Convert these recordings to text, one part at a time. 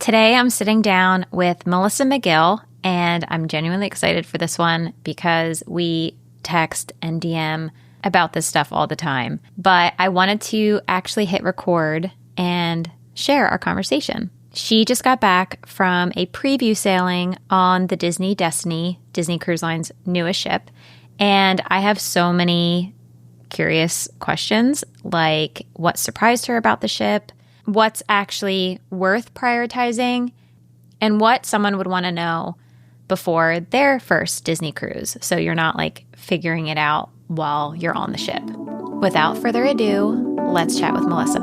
Today I'm sitting down with Melissa McGill, and I'm genuinely excited for this one because we text and DM about this stuff all the time. But I wanted to actually hit record and share our conversation. She just got back from a preview sailing on the Disney Destiny, Disney Cruise Line's newest ship. And I have so many curious questions, like what surprised her about the ship, what's actually worth prioritizing, and what someone would want to know before their first Disney cruise, so you're not like figuring it out while you're on the ship. Without further ado, let's chat with Melissa.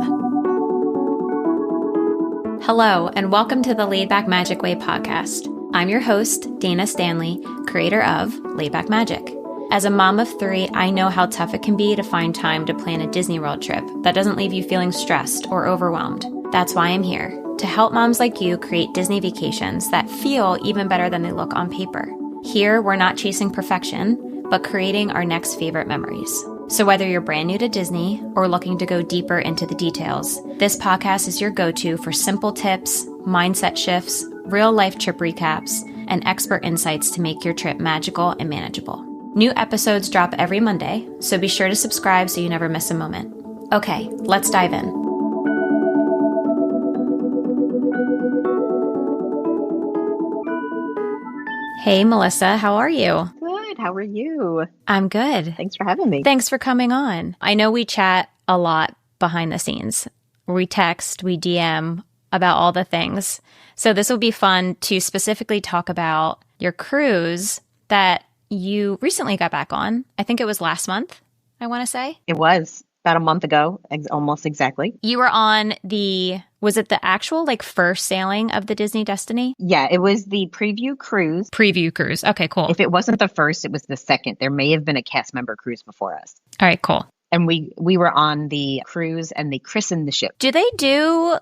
Hello, and welcome to the Laid Back Magic Way podcast. I'm your host, Dana Stanley, creator of Laid Back Magic. As a mom of 3, I know how tough it can be to find time to plan a Disney World trip that doesn't leave you feeling stressed or overwhelmed. That's why I'm here, to help moms like you create Disney vacations that feel even better than they look on paper. Here, we're not chasing perfection, but creating our next favorite memories. So whether you're brand new to Disney or looking to go deeper into the details, this podcast is your go-to for simple tips, mindset shifts, real-life trip recaps, and expert insights to make your trip magical and manageable. New episodes drop every Monday, so be sure to subscribe so you never miss a moment. Okay, let's dive in. Hey, Melissa, how are you? Good. How are you? I'm good. Thanks for having me. Thanks for coming on. I know we chat a lot behind the scenes. We text, we DM about all the things. So this will be fun to specifically talk about your cruise that you recently got back on. I think it was last month, I want to say. It was about a month ago, almost exactly. You were on was it the actual first sailing of the Disney Destiny? Yeah, it was the preview cruise. Preview cruise. Okay, cool. If it wasn't the first, it was the second. There may have been a cast member cruise before us. All right, cool. And we were on the cruise and they christened the ship. Do they do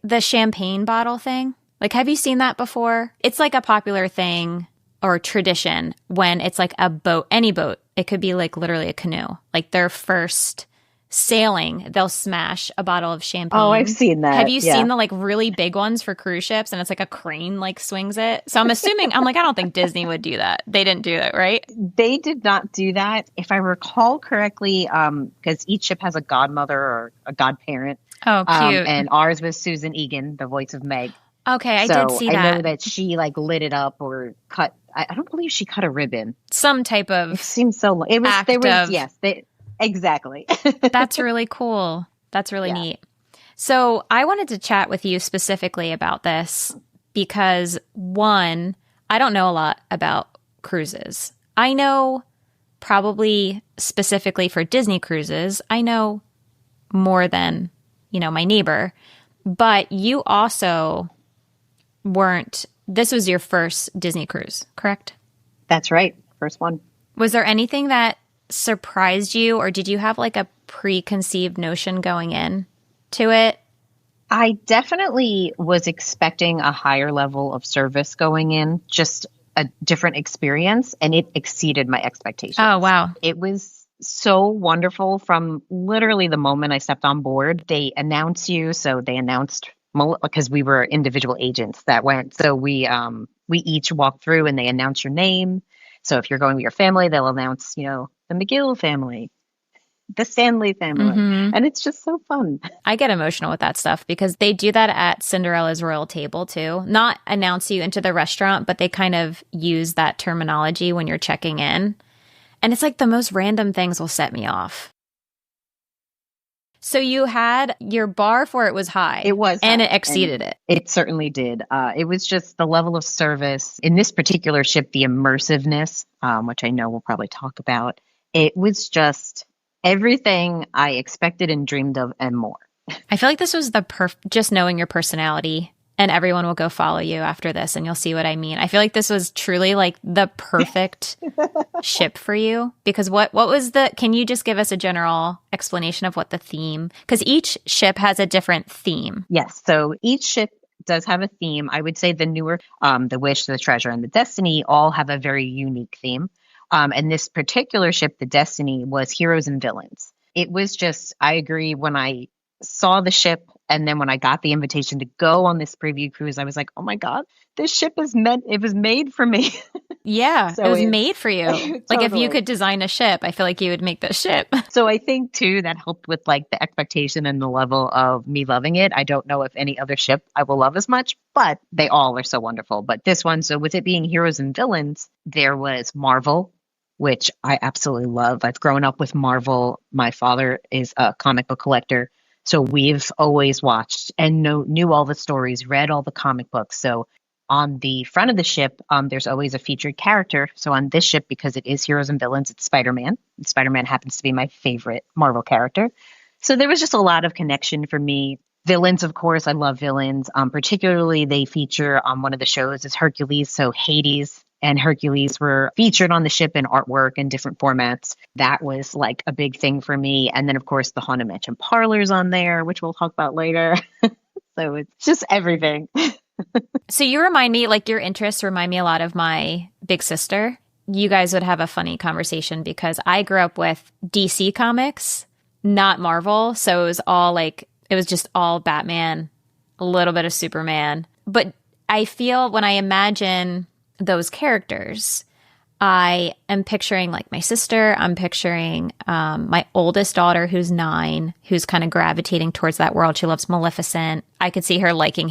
the champagne bottle thing? Have you seen that before? It's a popular thing or tradition when it's a boat, any boat. It could be literally a canoe. Their first sailing, they'll smash a bottle of champagne. Oh, I've seen that. Have you seen the really big ones for cruise ships? And it's a crane swings it. So I'm assuming, I don't think Disney would do that. They didn't do that, right? They did not do that. If I recall correctly, because each ship has a godmother or a godparent. Oh, cute. And ours was Susan Egan, the voice of Meg. Okay, I did see that. I know that she lit it up or cut. I don't believe she cut a ribbon. Some type of. It seems so. It was. Exactly. That's really cool. That's really neat. So I wanted to chat with you specifically about this because, one, I don't know a lot about cruises. I know probably specifically for Disney cruises, I know more than, my neighbor. But you also this was your first Disney cruise, correct? That's right. First one. Was there anything that surprised you, or did you have a preconceived notion going in to it? I definitely was expecting a higher level of service going in, just a different experience, and it exceeded my expectations. Oh, wow. It was so wonderful from literally the moment I stepped on board. They announce you, so they announced because we were individual agents that went. So we each walk through and they announce your name. So if you're going with your family, they'll announce, the McGill family, the Stanley family. Mm-hmm. And it's just so fun. I get emotional with that stuff because they do that at Cinderella's Royal Table too. Not announce you into the restaurant, but they kind of use that terminology when you're checking in. And it's the most random things will set me off. So you had your bar for it was high. It was. And it exceeded it. It certainly did. It was just the level of service in this particular ship, the immersiveness, which I know we'll probably talk about. It was just everything I expected and dreamed of and more. I feel like this was just knowing your personality, and everyone will go follow you after this and you'll see what I mean. I feel like this was truly the perfect ship for you because what was can you just give us a general explanation of what the theme, because each ship has a different theme. Yes. So each ship does have a theme. I would say the newer, the Wish, the Treasure, and the Destiny all have a very unique theme. And this particular ship, the Destiny, was heroes and villains. It was just, I agree, when I saw the ship And then when I got the invitation to go on this preview cruise, I was like, oh my God, this ship it was made for me. Yeah, So it was made for you. Totally. Like if you could design a ship, I feel like you would make this ship. So I think too, that helped with like the expectation and the level of me loving it. I don't know if any other ship I will love as much, but they all are so wonderful. But this one, so with it being heroes and villains, there was Marvel, which I absolutely love. I've grown up with Marvel. My father is a comic book collector. So we've always watched and knew all the stories, read all the comic books. So on the front of the ship, there's always a featured character. So on this ship, because it is heroes and villains, it's Spider-Man. Spider-Man happens to be my favorite Marvel character. So there was just a lot of connection for me. Villains, of course, I love villains. Particularly, they feature on one of the shows is Hercules. So Hades and Hercules were featured on the ship in artwork and different formats. That was like a big thing for me. And then, of course, the Haunted Mansion parlors on there, which we'll talk about later. So it's just everything. So you remind me, like your interests remind me a lot of my big sister. You guys would have a funny conversation because I grew up with DC comics, not Marvel. So it was just all Batman, a little bit of Superman. But I feel when I imagine those characters, I am picturing like my sister. I'm picturing my oldest daughter who's 9, who's kind of gravitating towards that world. She loves Maleficent. I could see her liking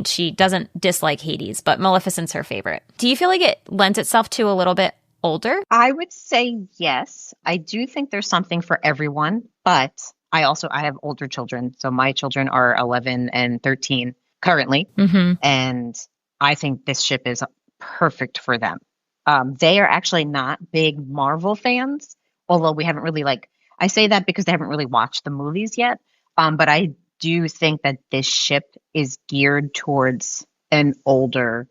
she doesn't dislike Hades, but Maleficent's her favorite. Do you feel like it lends itself to a little bit older? I would say yes. I do think there's something for everyone, but I have older children. So my children are 11 and 13 currently. Mm-hmm. And I think this ship is perfect for them. They are actually not big Marvel fans, although we haven't really I say that because they haven't really watched the movies yet. But I do think that this ship is geared towards an older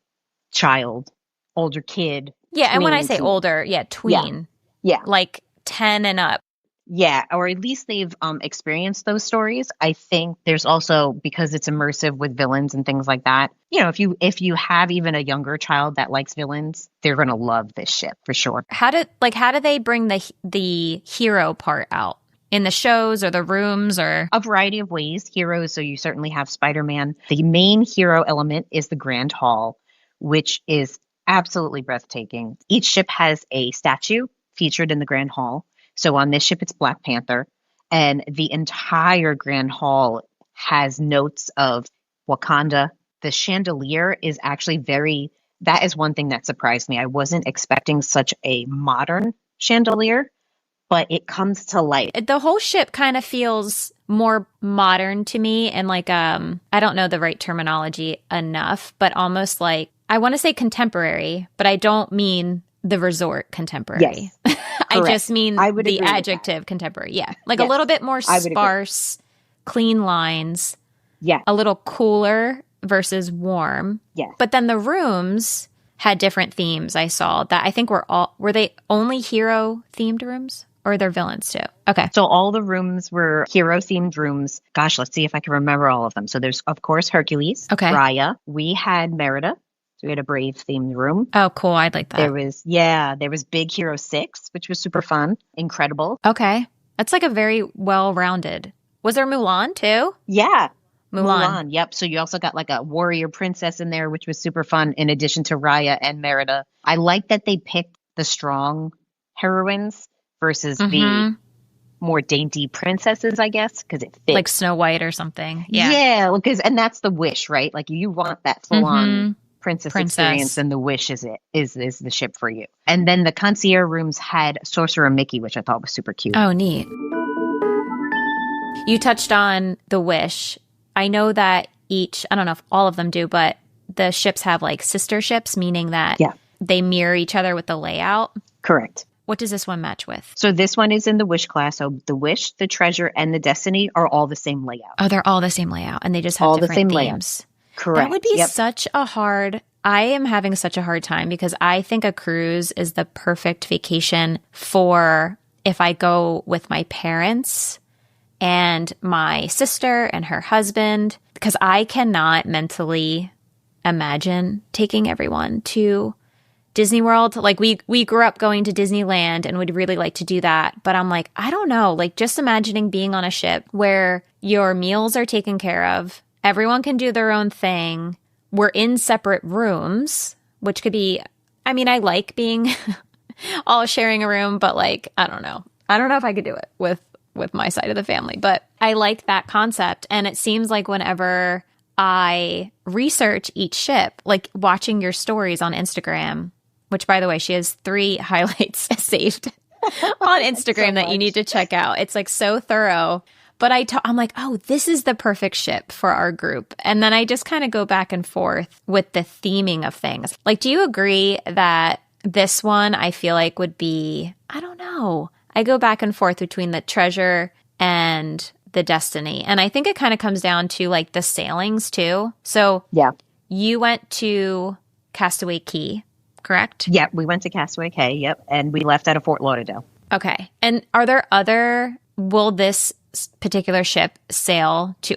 kid. Yeah. And when I say older, tween. Yeah. Like 10 and up. Yeah, or at least they've experienced those stories. I think there's also, because it's immersive with villains and things like that, if you have even a younger child that likes villains, they're going to love this ship for sure. How do they bring the hero part out? In the shows or the rooms or? A variety of ways. Heroes, so you certainly have Spider-Man. The main hero element is the Grand Hall, which is absolutely breathtaking. Each ship has a statue featured in the Grand Hall. So on this ship, it's Black Panther, and the entire Grand Hall has notes of Wakanda. The chandelier is actually that is one thing that surprised me. I wasn't expecting such a modern chandelier, but it comes to life. The whole ship kind of feels more modern to me, and I don't know the right terminology enough, but almost like, I want to say contemporary, but I don't mean the resort contemporary. Yes. I just mean the adjective contemporary. Yeah. Like a little bit more sparse, clean lines. Yeah. A little cooler versus warm. Yeah. But then the rooms had different themes. I saw that. I think were they only hero themed rooms, or are there villains too? Okay. So all the rooms were hero themed rooms. Gosh, let's see if I can remember all of them. So there's, of course, Hercules. Okay. Raya. We had Merida. We had a Brave themed room. Oh, cool. I'd like that. There was Big Hero 6, which was super fun. Incredible. Okay. That's like a very well-rounded. Was there Mulan too? Yeah. Mulan. Yep. So you also got like a warrior princess in there, which was super fun, in addition to Raya and Merida. I like that they picked the strong heroines versus the more dainty princesses, I guess, because it fits. Like Snow White or something. Yeah. Yeah. And that's the wish, right? Like you want that full-on princess experience, and the wish is the ship for you. And then the concierge rooms had Sorcerer Mickey, which I thought was super cute. Oh, neat. You touched on the wish. I know that I don't know if all of them do, but the ships have like sister ships, meaning that they mirror each other with the layout. Correct. What does this one match with? So this one is in the wish class. So the wish, the treasure, and the destiny are all the same layout. Oh, they're all the same layout, and they just have all different the same themes. Layout. Correct. That would be I am having such a hard time because I think a cruise is the perfect vacation for if I go with my parents and my sister and her husband, because I cannot mentally imagine taking everyone to Disney World. Like we grew up going to Disneyland and would really like to do that. But I'm like, I don't know, like just imagining being on a ship where your meals are taken care of, everyone can do their own thing. We're in separate rooms, which could be, I mean, I like being all sharing a room, but like, I don't know. I don't know if I could do it with my side of the family, but I like that concept. And it seems like whenever I research each ship, like watching your stories on Instagram, which by the way, she has 3 highlights saved on Instagram so that you need to check out. It's like so thorough. But I'm like, oh, this is the perfect ship for our group. And then I just kind of go back and forth with the theming of things. Like, do you agree that this one I feel like would be, I don't know. I go back and forth between the treasure and the destiny. And I think it kind of comes down to like the sailings too. So yeah, you went to Castaway Cay, correct? Yep, we went to Castaway Cay, yep. And we left out of Fort Lauderdale. Okay. And will this particular ship sail to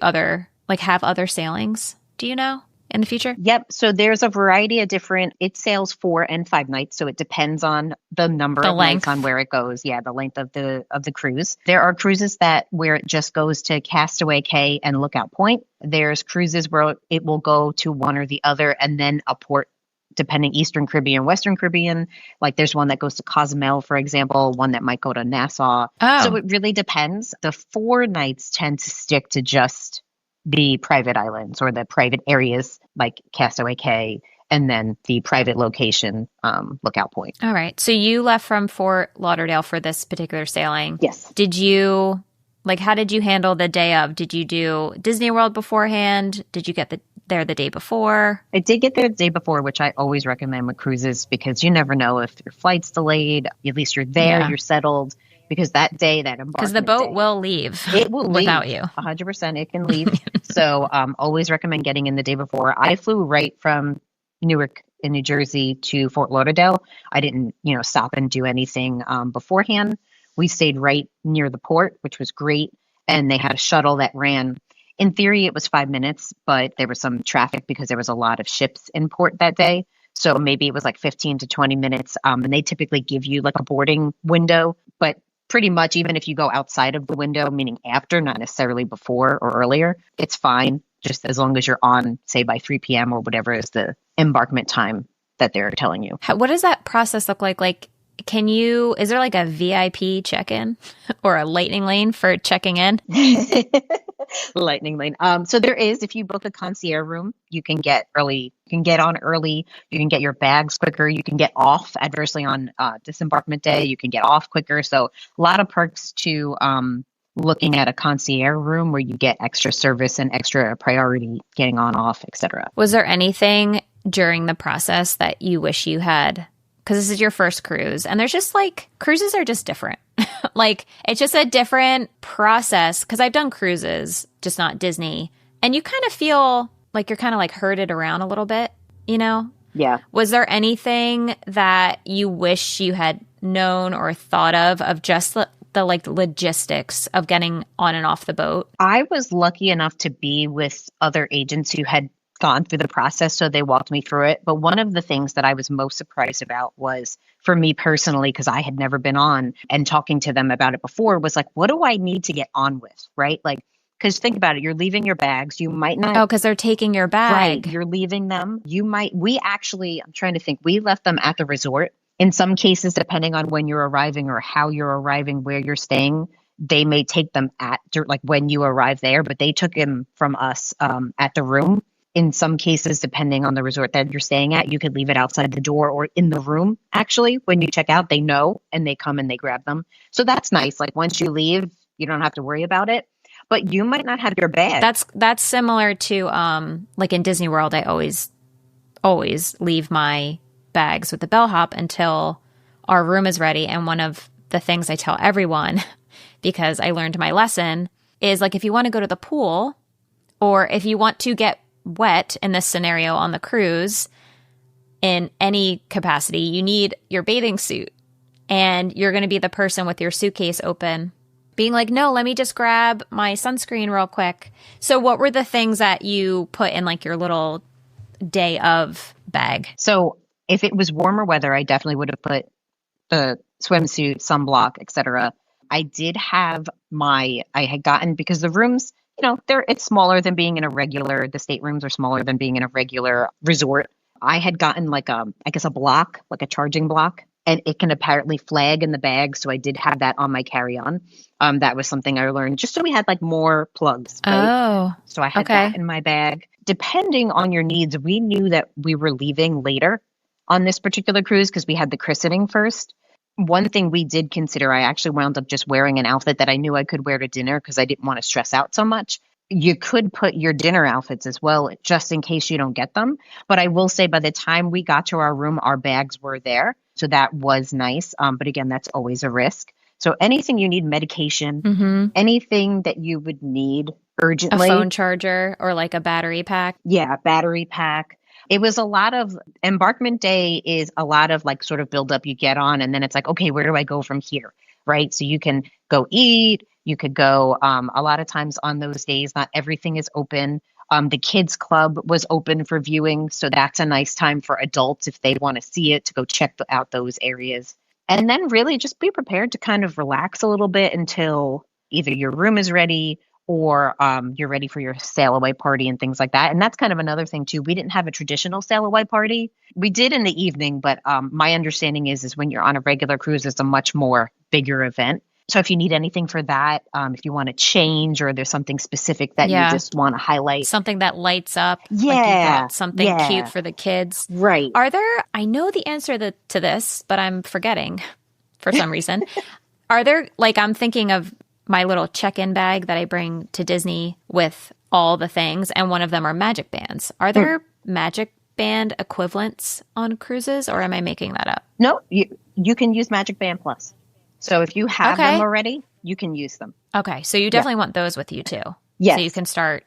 have other sailings? Do you know? In the future? Yep. So there's a variety of it sails 4 and 5 nights. So it depends on the number of nights on where it goes. Yeah. The length of the cruise. There are cruises where it just goes to Castaway Cay and Lookout Point. There's cruises where it will go to one or the other and then a port, depending Eastern Caribbean, Western Caribbean. Like there's one that goes to Cozumel, for example, one that might go to Nassau. Oh. So it really depends. The 4 nights tend to stick to just the private islands or the private areas like Castaway Cay, and then the private location, Lookout Point. All right. So you left from Fort Lauderdale for this particular sailing. Yes. How did you handle the day of? Did you do Disney World beforehand? Did you get there the day before? I did get there the day before, which I always recommend with cruises because you never know if your flight's delayed. At least you're there, You're settled. Because that day, that embarkment because the boat will leave. It will without leave. you. 100%, it can leave. So always recommend getting in the day before. I flew right from Newark in New Jersey to Fort Lauderdale. I didn't, stop and do anything beforehand. We stayed right near the port, which was great. And they had a shuttle that ran. In theory, it was 5 minutes, but there was some traffic because there was a lot of ships in port that day. So maybe it was like 15 to 20 minutes. And they typically give you like a boarding window, but pretty much even if you go outside of the window, meaning after, not necessarily before or earlier, it's fine. Just as long as you're on, say, by 3 p.m. or whatever is the embarkment time that they're telling you. What does that process look like? Like, is there like a VIP check-in or a lightning lane for checking in? Lightning lane. So there is, if you book a concierge room, you can get early, you can get on early, you can get your bags quicker, you can get off adversely on disembarkment day, you can get off quicker. So a lot of perks to looking at a concierge room where you get extra service and extra priority getting on, off, etc. Was there anything during the process that you wish you had? Because this is your first cruise, and there's just cruises are just different. It's just a different process. Because I've done cruises, just not Disney, and you kind of feel like you're kind of herded around a little bit, Yeah. Was there anything that you wish you had known or thought of just the logistics of getting on and off the boat? I was lucky enough to be with other agents who had gone through the process, so they walked me through it. But one of the things that I was most surprised about was, for me personally, because I had never been on, and talking to them about it before, was like, what do I need to get on with, right? Because think about it, you're leaving your bags. You might not. Oh, because they're taking your bag. Right, you're leaving them. I'm trying to think, we left them at the resort. In some cases, depending on when you're arriving or how you're arriving, where you're staying, they may take them when you arrive there, but they took them from us at the room. In some cases, depending on the resort that you're staying at, you could leave it outside the door or in the room. Actually, when you check out, they know and they come and they grab them. So that's nice. Once you leave, you don't have to worry about it. But you might not have your bag. That's similar to in Disney World. I always leave my bags with the bellhop until our room is ready. And one of the things I tell everyone, because I learned my lesson, is if you want to go to the pool, or if you want to get wet in this scenario on the cruise in any capacity, you need your bathing suit, and you're going to be the person with your suitcase open being like, no, let me just grab my sunscreen real quick. So what were the things that you put in your little day of bag? So if it was warmer weather, I definitely would have put the swimsuit, sunblock, etc. I did have I had gotten, because the rooms it's smaller than being in the staterooms are smaller than being in a regular resort. I had gotten like I guess a block, like a charging block, and it can apparently flag in the bag. So I did have that on my carry-on. That was something I learned just so we had like more plugs, right? Oh, So I had that in my bag. Depending on your needs, we knew that we were leaving later on this particular cruise because we had the christening first. One thing we did consider, I actually wound up just wearing an outfit that I knew I could wear to dinner because I didn't want to stress out so much. You could put your dinner outfits as well, just in case you don't get them. But I will say by the time we got to our room, our bags were there. So that was nice. But again, that's always a risk. So anything you need, medication, anything that you would need urgently. A phone charger or like a battery pack. Yeah, battery pack. It was a lot of embarkment day is a lot of like sort of build up you get on. And then it's like, okay, where do I go from here? Right. So you can go eat. You could go a lot of times on those days. Not everything is open. The kids club was open for viewing. So that's a nice time for adults if they want to see it to go check out those areas. And then really just be prepared to kind of relax a little bit until either your room is ready or you're ready for your sail away party and things like that. And that's kind of another thing too. We didn't have a traditional sail away party. We did in the evening, but my understanding is when you're on a regular cruise, it's a much more bigger event. So if you need anything for that, if you want to change or there's something specific that you just want to highlight. Something that lights up. Like you got something cute for the kids. Right. I know the answer to this, but I'm forgetting for some reason. Are there, like I'm thinking of my little check-in bag that I bring to Disney with all the things, and one of them are magic bands. Are there magic band equivalents on cruises, or am I making that up? No, you can use Magic Band Plus. So if you have them already, you can use them. Okay, so you definitely want those with you too. Yes. So you can start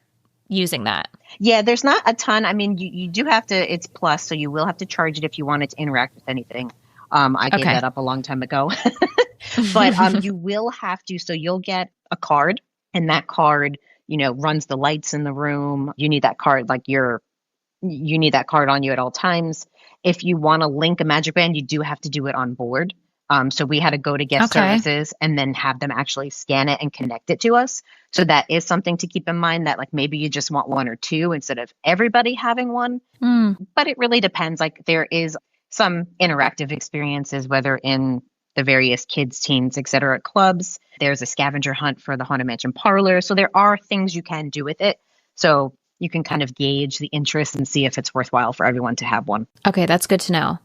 using that. Yeah, there's not a ton. I mean, you do have to, it's Plus, so you will have to charge it if you want it to interact with anything. I gave that up a long time ago. But you will have to, so you'll get a card, and that card, runs the lights in the room. You need that card, you need that card on you at all times. If you want to link a Magic Band, you do have to do it on board. So we had to go to guest services and then have them actually scan it and connect it to us. So that is something to keep in mind, that like maybe you just want one or two instead of everybody having one. But it really depends. Like there is some interactive experiences, whether in the various kids, teens, et cetera, clubs. There's a scavenger hunt for the Haunted Mansion parlor. So there are things you can do with it. So you can kind of gauge the interest and see if it's worthwhile for everyone to have one. Okay, that's good to know.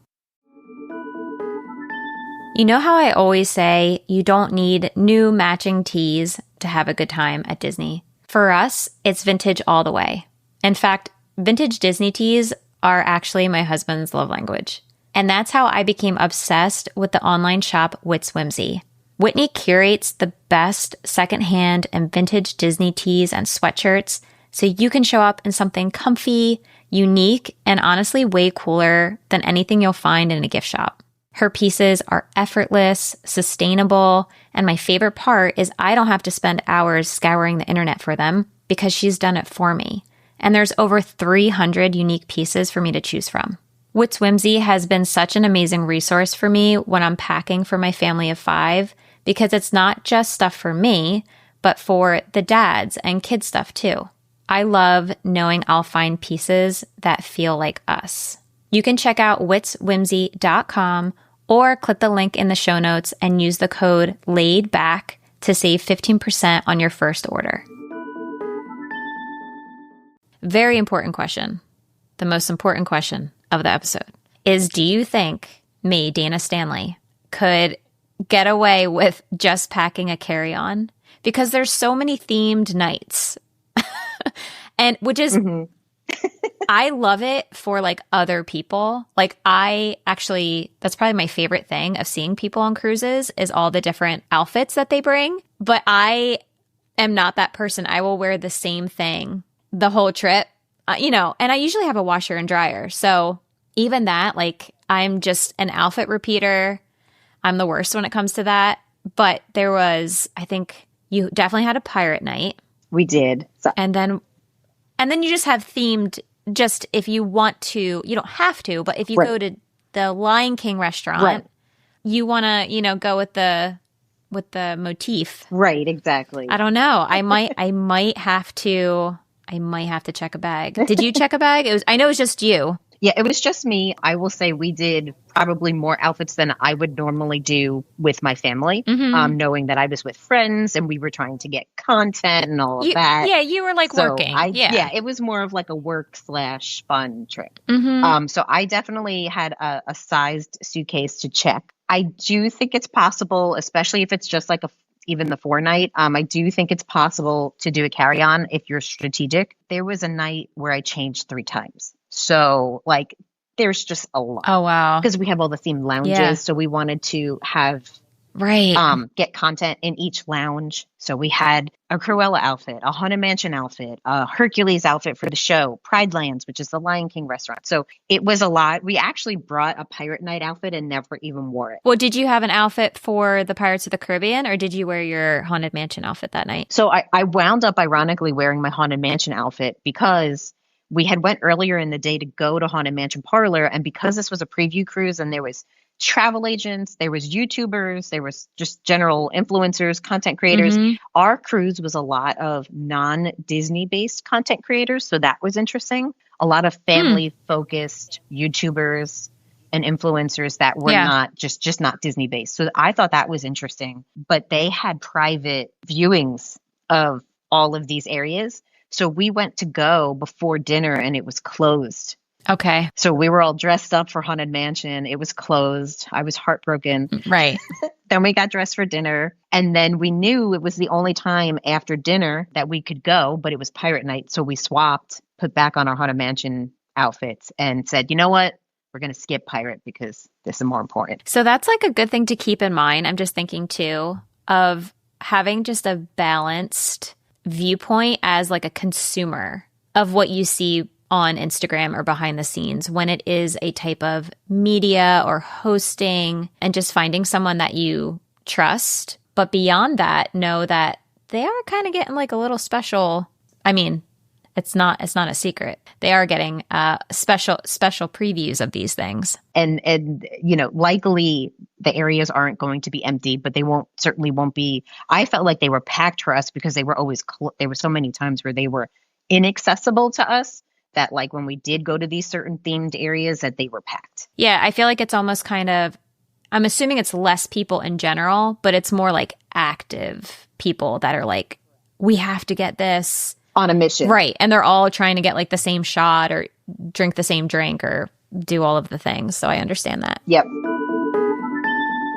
You know how I always say you don't need new matching tees to have a good time at Disney? For us, it's vintage all the way. In fact, vintage Disney tees are actually my husband's love language. And that's how I became obsessed with the online shop Whimsy. Whitney curates the best secondhand and vintage Disney tees and sweatshirts, so you can show up in something comfy, unique, and honestly way cooler than anything you'll find in a gift shop. Her pieces are effortless, sustainable, and my favorite part is I don't have to spend hours scouring the internet for them because she's done it for me. And there's over 300 unique pieces for me to choose from. Whimsy has been such an amazing resource for me when I'm packing for my family of 5, because it's not just stuff for me, but for the dads and kids stuff too. I love knowing I'll find pieces that feel like us. You can check out whimsy.com or click the link in the show notes and use the code LAIDBACK to save 15% on your first order. Very important question. The most important question of the episode is, do you think me, Dana Stanley, could get away with just packing a carry-on? Because there's so many themed nights. And which is, I love it for like other people. Like that's probably my favorite thing of seeing people on cruises is all the different outfits that they bring. But I am not that person. I will wear the same thing the whole trip, and I usually have a washer and dryer. So even that, like, I'm just an outfit repeater. I'm the worst when it comes to that. But there was, I think you definitely had a pirate night. We did. And then you just have themed, just if you want to, you don't have to, but if you go to the Lion King restaurant, you want to, go with the with the motif. Right, exactly. I don't know. I might have to check a bag. Did you check a bag? I know it was just you. Yeah, it was just me. I will say we did probably more outfits than I would normally do with my family, knowing that I was with friends and we were trying to get content and all of that. Yeah, you were like working. Yeah, it was more of like a work/fun trip. So I definitely had a sized suitcase to check. I do think it's possible, especially if it's just like even the 4-night. I do think it's possible to do a carry-on if you're strategic. There was a night where I changed 3 times. So like there's just a lot. Oh, wow. Because we have all the themed lounges. Yeah. So we wanted to have get content in each lounge. So we had a Cruella outfit, a Haunted Mansion outfit, a Hercules outfit for the show, Pride Lands, which is the Lion King restaurant. So it was a lot. We actually brought a Pirate Night outfit and never even wore it. Well, did you have an outfit for the Pirates of the Caribbean, or did you wear your Haunted Mansion outfit that night? So I wound up ironically wearing my Haunted Mansion outfit because we had went earlier in the day to go to Haunted Mansion Parlor. And because this was a preview cruise and there was travel agents, there was YouTubers, there was just general influencers, content creators. Our cruise was a lot of non-Disney based content creators. So that was interesting. A lot of family focused YouTubers and influencers that were not just not Disney based. So I thought that was interesting, but they had private viewings of all of these areas. So we went to go before dinner and it was closed. Okay. So we were all dressed up for Haunted Mansion. It was closed. I was heartbroken. Right. Then we got dressed for dinner. And then we knew it was the only time after dinner that we could go, but it was Pirate Night. So we swapped, put back on our Haunted Mansion outfits and said, you know what? We're going to skip Pirate because this is more important. So that's like a good thing to keep in mind. I'm just thinking too of having just a balanced viewpoint as like a consumer of what you see on Instagram or behind the scenes when it is a type of media or hosting, and just finding someone that you trust. But beyond that, know that they are kind of getting like a little special. I mean, it's not a secret. They are getting special previews of these things. And you know, likely the areas aren't going to be empty, but they certainly won't be. I felt like they were packed for us because they were always there were so many times where they were inaccessible to us that like when we did go to these certain themed areas that they were packed. Yeah, I feel like it's almost kind of, I'm assuming it's less people in general, but it's more like active people that are like, we have to get this. On a mission. Right. And they're all trying to get like the same shot or drink the same drink or do all of the things. So I understand that. Yep.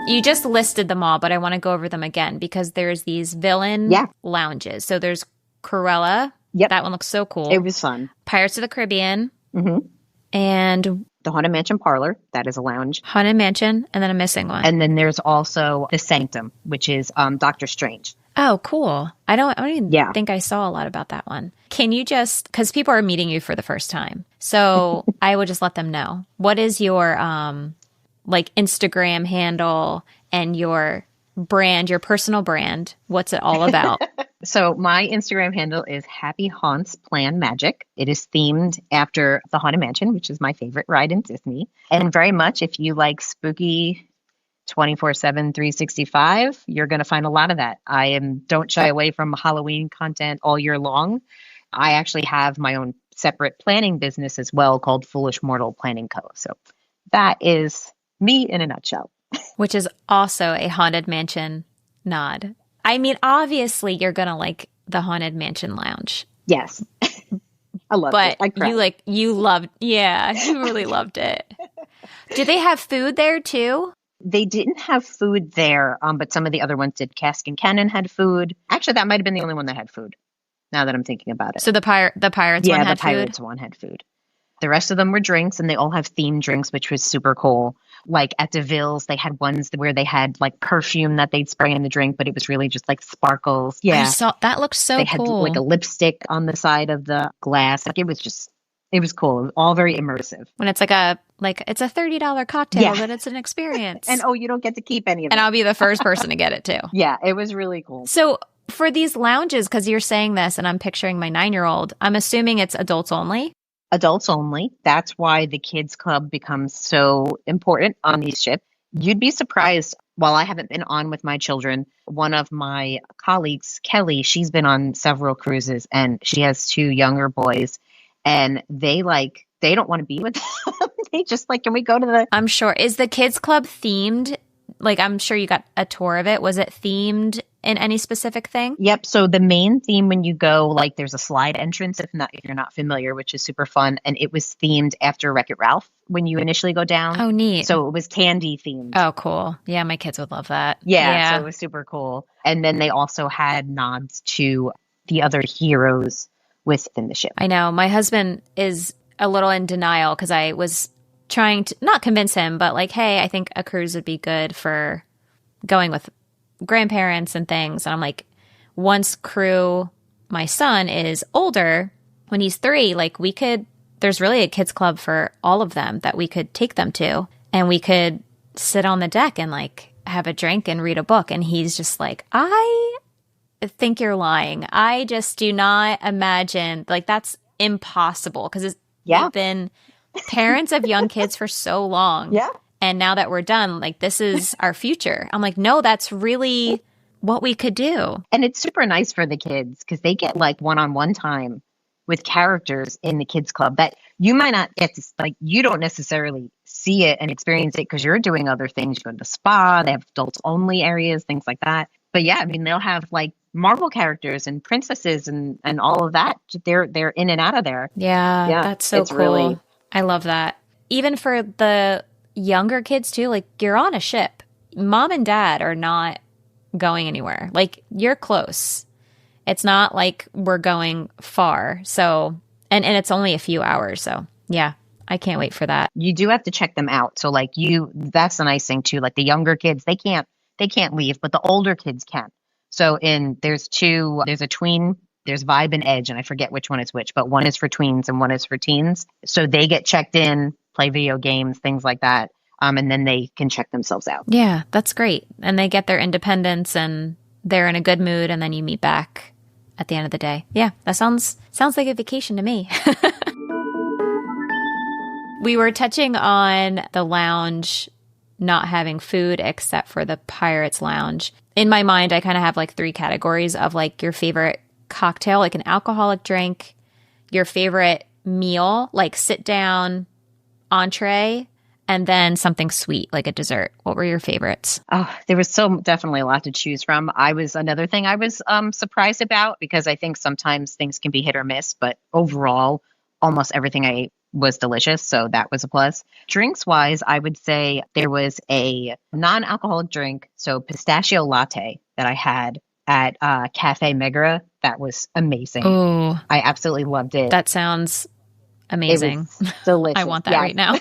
You just listed them all, but I want to go over them again because there's these villain lounges. So there's Cruella. Yep. That one looks so cool. It was fun. Pirates of the Caribbean. And the Haunted Mansion Parlor. That is a lounge. Haunted Mansion. And then I'm missing one. And then there's also the Sanctum, which is Doctor Strange. Oh, cool. I don't even think I saw a lot about that one. Can you just, because people are meeting you for the first time, so I would just let them know. What is your like Instagram handle and your brand, your personal brand? What's it all about? So my Instagram handle is Happy Haunts Plan Magic. It is themed after the Haunted Mansion, which is my favorite ride in Disney. And very much if you like spooky 24/7, 365, you're going to find a lot of that. Don't shy away from Halloween content all year long. I actually have my own separate planning business as well called Foolish Mortal Planning Co. So that is me in a nutshell. Which is also a Haunted Mansion nod. I mean, obviously you're going to like the Haunted Mansion Lounge. Yes. I loved it. I cried. You really loved it. Do they have food there too? They didn't have food there, but some of the other ones did. Cask and Cannon had food. Actually, that might have been the only one that had food, now that I'm thinking about it. So the Pirates one had food? Yeah, the Pirates one had food. The rest of them were drinks, and they all have themed drinks, which was super cool. Like at DeVille's, they had ones where they had like perfume that they'd spray in the drink, but it was really just like sparkles. Yeah. That looked so cool. They had like a lipstick on the side of the glass. Like it was cool. It was all very immersive. When it's it's a $30 cocktail, but it's an experience. And you don't get to keep any of it. And I'll be the first person to get it too. Yeah, it was really cool. So for these lounges, because you're saying this and I'm picturing my 9-year-old, I'm assuming it's adults only? Adults only. That's why the kids club becomes so important on these ships. You'd be surprised. while I haven't been on with my children, one of my colleagues, Kelly, she's been on several cruises and she has two younger boys and they don't want to be with them. They just like, can we go to the... I'm sure. Is the kids club themed? Like, I'm sure you got a tour of it. Was it themed in any specific thing? Yep. So the main theme when you go, like there's a slide entrance, if you're not familiar, which is super fun. And it was themed after Wreck-It Ralph when you initially go down. Oh, neat. So it was candy themed. Oh, cool. Yeah, my kids would love that. Yeah. So it was super cool. And then they also had nods to the other heroes within the ship. I know. My husband is a little in denial because I was trying to not convince him, but like, hey, I think a cruise would be good for going with grandparents and things. And I'm like, once my son is older, when he's 3, like there's really a kids club for all of them that we could take them to. And we could sit on the deck and like have a drink and read a book. And he's just like, I think you're lying. I just do not imagine, like, that's impossible because we've been parents of young kids for so long. Yeah. And now that we're done, like, this is our future. I'm like, no, that's really what we could do. And it's super nice for the kids because they get like one-on-one time with characters in the kids club that you might not get to, like, you don't necessarily see it and experience it because you're doing other things. You go to the spa, they have adults only areas, things like that. But yeah, I mean, they'll have like Marvel characters and princesses and all of that. They're in and out of there. Yeah, that's so cool. Really... I love that. Even for the younger kids too, like, you're on a ship. Mom and dad are not going anywhere. Like, you're close. It's not like we're going far. So, and it's only a few hours. So yeah, I can't wait for that. You do have to check them out. So like that's the nice thing too. Like the younger kids, they can't leave, but the older kids can. So there's a tween, there's Vibe and Edge, and I forget which one is which, but one is for tweens and one is for teens. So they get checked in, play video games, things like that. And then they can check themselves out. Yeah, that's great. And they get their independence and they're in a good mood, and then you meet back at the end of the day. Yeah, that sounds like a vacation to me. We were touching on the lounge not having food except for the Pirates Lounge. In my mind, I kind of have like 3 categories of like your favorite cocktail, like an alcoholic drink, your favorite meal, like sit down, entree, and then something sweet, like a dessert. What were your favorites? Oh, there was definitely a lot to choose from. Another thing I was surprised about, because I think sometimes things can be hit or miss, but overall, almost everything I ate was delicious. So that was a plus. Drinks wise, I would say there was a non-alcoholic drink. So pistachio latte that I had at Cafe Megara. That was amazing. Oh, I absolutely loved it. That sounds amazing. It was delicious. I want that right now.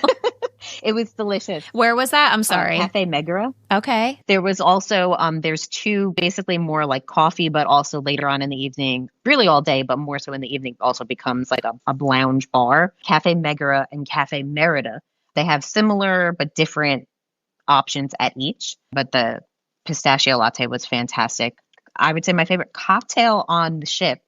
It was delicious. Where was that? I'm sorry. Cafe Megara. Okay. There was also, there's 2 basically more like coffee, but also later on in the evening, really all day, but more so in the evening, also becomes like a lounge bar. Cafe Megara and Cafe Merida. They have similar but different options at each, but the pistachio latte was fantastic. I would say my favorite cocktail on the ship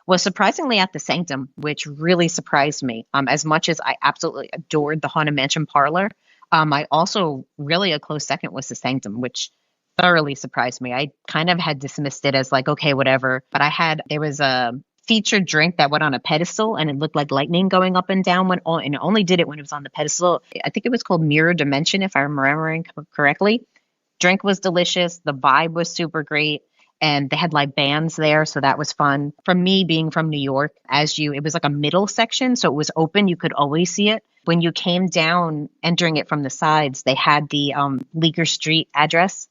was surprisingly at the Sanctum, which really surprised me. As much as I absolutely adored the Haunted Mansion parlor, I also really a close second was the Sanctum, which thoroughly surprised me. I kind of had dismissed it as like, okay, whatever. But there was a featured drink that went on a pedestal and it looked like lightning going up and down and it only did it when it was on the pedestal. I think it was called Mirror Dimension, if I'm remembering correctly. Drink was delicious. The vibe was super great. And they had live bands there, so that was fun. For me, being from New York, it was like a middle section, so it was open. You could always see it. When you came down, entering it from the sides, they had the Leaker Street address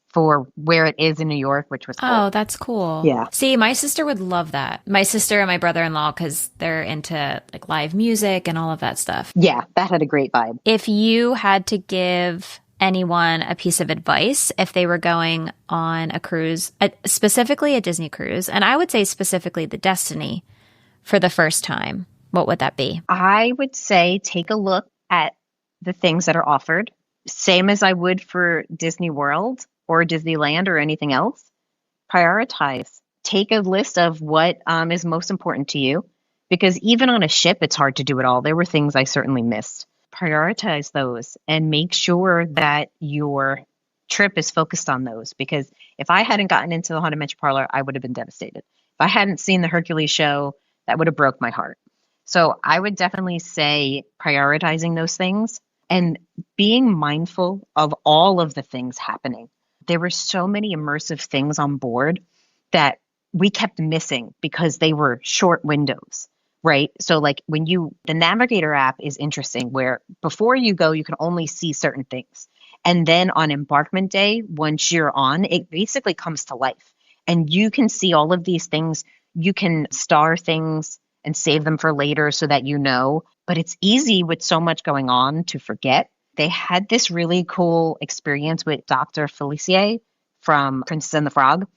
for where it is in New York, which was cool. Oh, that's cool. Yeah. See, my sister would love that. My sister and my brother-in-law, because they're into like live music and all of that stuff. Yeah, that had a great vibe. If you had to give anyone a piece of advice if they were going on a cruise, specifically a Disney cruise, and I would say specifically the Destiny for the first time, what would that be? I would say take a look at the things that are offered, same as I would for Disney World or Disneyland or anything else. Prioritize. Take a list of what is most important to you, because even on a ship, it's hard to do it all. There were things I certainly missed. Prioritize those and make sure that you're trip is focused on those, because if I hadn't gotten into the Haunted Mansion Parlor, I would have been devastated. If I hadn't seen the Hercules show, that would have broke my heart. So I would definitely say prioritizing those things and being mindful of all of the things happening. There were so many immersive things on board that we kept missing because they were short windows, right? So like the Navigator app is interesting, where before you go, you can only see certain things. And then on embarkment day, once you're on, it basically comes to life. And you can see all of these things. You can star things and save them for later so that you know. But it's easy with so much going on to forget. They had this really cool experience with Dr. Felicia from Princess and the Frog,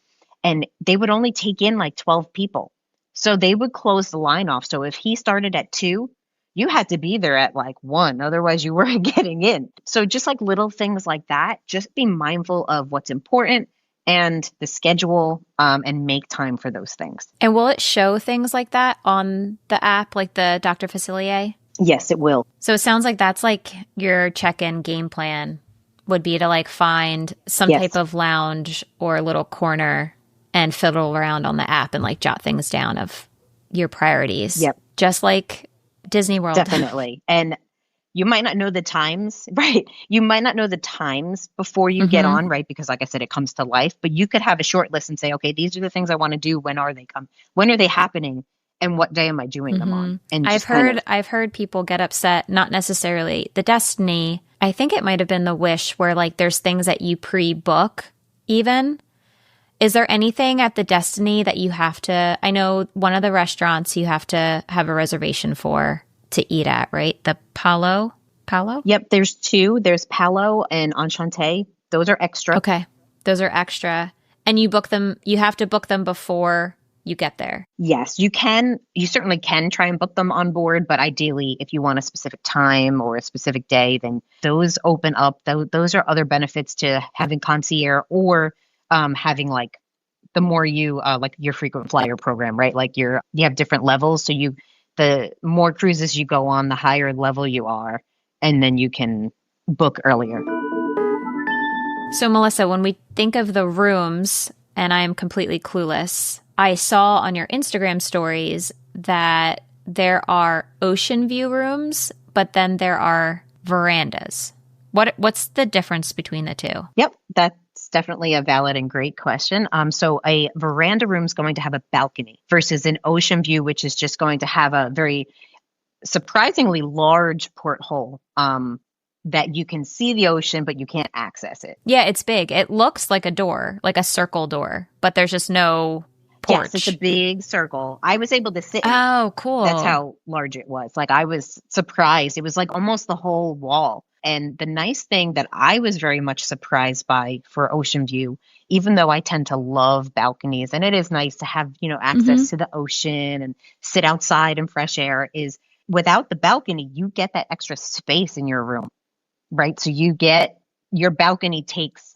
and they would only take in like 12 people. So they would close the line off. So if he started at 2, you had to be there at like 1, otherwise you weren't getting in. So just like little things like that, just be mindful of what's important and the schedule, and make time for those things. And will it show things like that on the app, like the Dr. Facilier? Yes, it will. So it sounds like that's like your check-in game plan would be to like find some type of lounge or little corner and fiddle around on the app and like jot things down of your priorities. Yep. Just like Disney World. Definitely. And you might not know the times, right? You might not know the times before you get on, right? Because like I said, it comes to life, but you could have a short list and say, okay, these are the things I want to do. When are they when are they happening? And what day am I doing them on? And I've heard people get upset, not necessarily the Destiny. I think it might've been the Wish, where like there's things that you pre-book even. Is there anything at the Destiny that you have to, I know one of the restaurants you have to have a reservation for to eat at, right? The Palo? Yep, there's 2. There's Palo and Enchante. Those are extra. Okay, those are extra. And you have to book them before you get there. Yes, you certainly can try and book them on board, but ideally, if you want a specific time or a specific day, then those open up. Those are other benefits to having concierge or having like the more you like your frequent flyer program, right? Like you have different levels. So the more cruises you go on, the higher level you are, and then you can book earlier. So Melissa, when we think of the rooms, and I am completely clueless, I saw on your Instagram stories that there are ocean view rooms, but then there are verandas. What's the difference between the two? Yep, that's definitely a valid and great question. So a veranda room is going to have a balcony versus an ocean view, which is just going to have a very surprisingly large porthole that you can see the ocean, but you can't access it. Yeah, it's big. It looks like a door, like a circle door, but there's just no porch. Yes, it's a big circle. I was able to sit. Oh, cool. That's how large it was. Like I was surprised. It was like almost the whole wall. And the nice thing that I was very much surprised by for ocean view, even though I tend to love balconies, and it is nice to have, access to the ocean and sit outside in fresh air, is without the balcony, you get that extra space in your room, right? So your balcony takes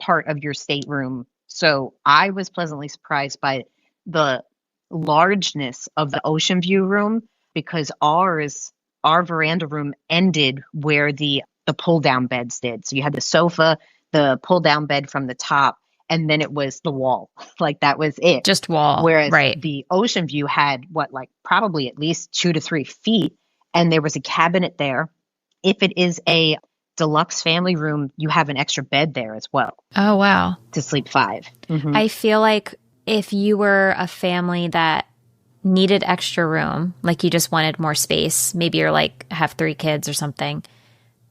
part of your stateroom. So I was pleasantly surprised by the largeness of the ocean view room, because our veranda room ended where the pull down beds did. So you had the sofa, the pull down bed from the top, and then it was the wall. Like that was it. Just wall. Whereas right. The ocean view had probably at least 2 to 3 feet, and there was a cabinet there. If it is a deluxe family room, you have an extra bed there as well. Oh, wow. To sleep 5. Mm-hmm. I feel like if you were a family that needed extra room, like you just wanted more space, maybe you're like have 3 kids or something,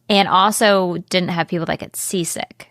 and also didn't have people that get seasick,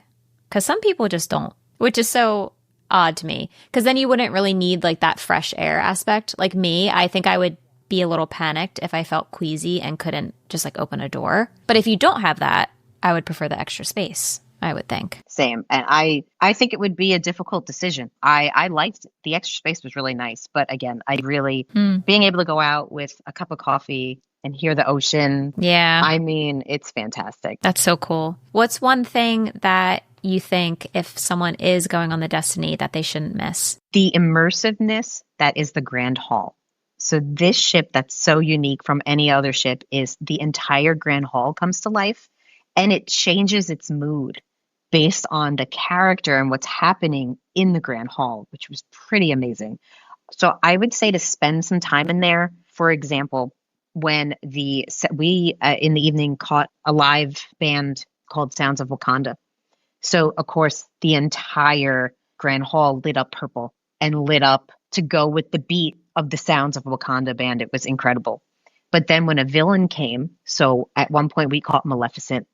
because some people just don't, which is so odd to me, because then you wouldn't really need like that fresh air aspect. Like me, I think I would be a little panicked if I felt queasy and couldn't just like open a door. But if you don't have that, I would prefer the extra space, I would think. Same. And I think it would be a difficult decision. I liked the extra space, was really nice. But again, I really, being able to go out with a cup of coffee and hear the ocean. Yeah. I mean, it's fantastic. That's so cool. What's one thing that you think if someone is going on the Destiny that they shouldn't miss? The immersiveness that is the Grand Hall. So this ship that's so unique from any other ship is the entire Grand Hall comes to life, and it changes its mood. based on the character and what's happening in the Grand Hall, which was pretty amazing. So I would say to spend some time in there. For example, when we in the evening caught a live band called Sounds of Wakanda. So of course the entire Grand Hall lit up purple and lit up to go with the beat of the Sounds of Wakanda band. It was incredible. But then when a villain came, so at one point we caught Maleficent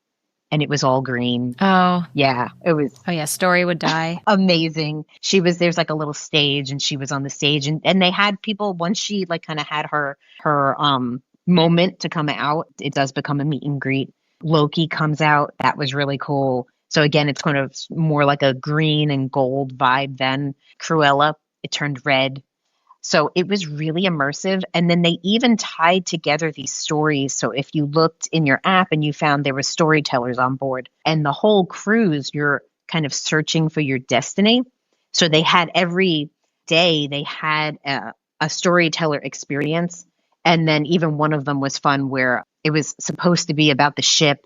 and it was all green. Oh. Yeah, it was. Oh yeah, Story would die. Amazing. There's like a little stage and she was on the stage and they had people, once she like kind of had her moment to come out, it does become a meet and greet. Loki comes out. That was really cool. So again, it's kind of more like a green and gold vibe then. Cruella, it turned red. So it was really immersive. And then they even tied together these stories. So if you looked in your app and you found there were storytellers on board and the whole cruise, you're kind of searching for your destiny. So they had every day, they had a storyteller experience. And then even one of them was fun where it was supposed to be about the ship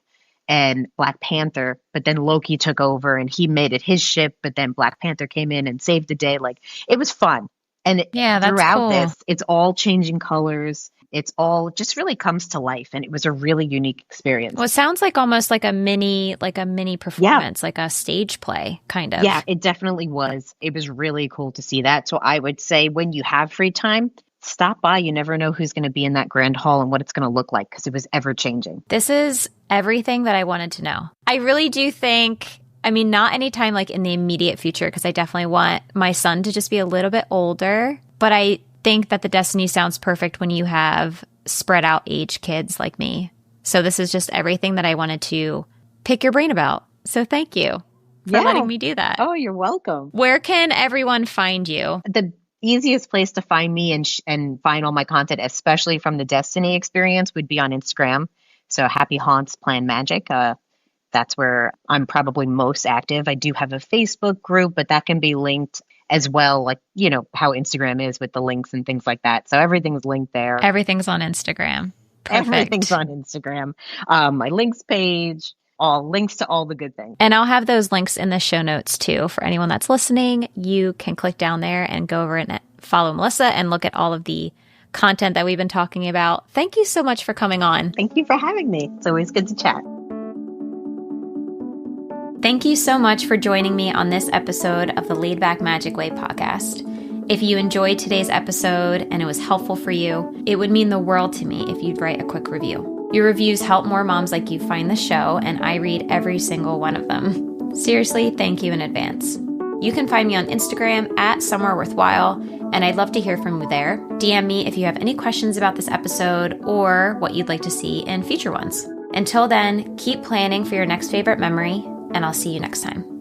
and Black Panther, but then Loki took over and he made it his ship, but then Black Panther came in and saved the day. Like it was fun. And throughout cool. this, it's all changing colors. It's all just really comes to life. And it was a really unique experience. Well, it sounds like almost like a mini performance, like a stage play kind of. Yeah, it definitely was. It was really cool to see that. So I would say when you have free time, stop by. You never know who's going to be in that Grand Hall and what it's going to look like because it was ever changing. This is everything that I wanted to know. I really do think, I mean, not anytime like in the immediate future, because I definitely want my son to just be a little bit older. But I think that the Destiny sounds perfect when you have spread out age kids like me. So this is just everything that I wanted to pick your brain about. So thank you for letting me do that. Oh, you're welcome. Where can everyone find you? The easiest place to find me and find all my content, especially from the Destiny experience, would be on Instagram. So Happy Haunts Plan Magic. That's where I'm probably most active. I do have a Facebook group, but that can be linked as well, like, you know, how Instagram is with the links and things like that. So everything's linked there. Everything's on Instagram. Perfect. Everything's on Instagram. My links page, all links to all the good things. And I'll have those links in the show notes too. For anyone that's listening, you can click down there and go over and follow Melissa and look at all of the content that we've been talking about. Thank you so much for coming on. Thank you for having me. It's always good to chat. Thank you so much for joining me on this episode of the Laid Back Magic Way podcast. If you enjoyed today's episode and it was helpful for you, it would mean the world to me if you'd write a quick review. Your reviews help more moms like you find the show, and I read every single one of them. Seriously, thank you in advance. You can find me on Instagram at Somewhere Worthwhile, and I'd love to hear from you there. DM me if you have any questions about this episode or what you'd like to see in future ones. Until then, keep planning for your next favorite memory, and I'll see you next time.